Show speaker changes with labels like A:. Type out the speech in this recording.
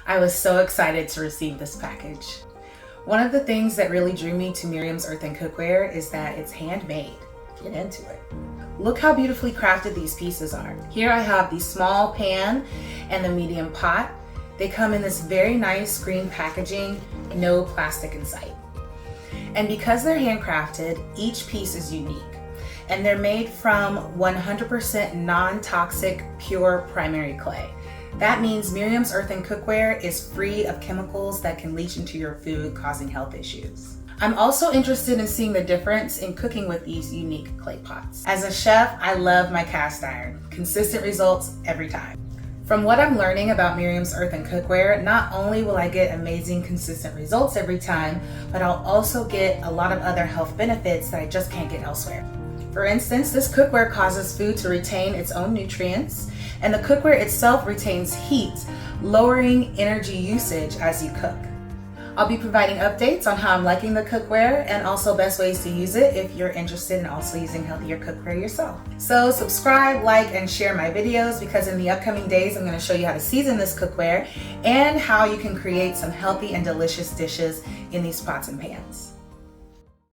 A: I was so excited to receive this package. One of the things that really drew me to Miriam's Earthen Cookware is that it's handmade. Get into it. Look how beautifully crafted these pieces are. Here I have the small pan and the medium pot. They come in this very nice green packaging, no plastic in sight. And because they're handcrafted, each piece is unique. And they're made from 100% non-toxic, pure primary clay. That means Miriam's Earthen Cookware is free of chemicals that can leach into your food, causing health issues. I'm also interested in seeing the difference in cooking with these unique clay pots. As a chef, I love my cast iron. Consistent results every time. From what I'm learning about Miriam's Earthen Cookware, not only will I get amazing consistent results every time, but I'll also get a lot of other health benefits that I just can't get elsewhere. For instance, this cookware causes food to retain its own nutrients, and the cookware itself retains heat, lowering energy usage as you cook. I'll be providing updates on how I'm liking the cookware and also best ways to use it if you're interested in also using healthier cookware yourself. So subscribe, like, and share my videos, because in the upcoming days I'm going to show you how to season this cookware and how you can create some healthy and delicious dishes in these pots and pans.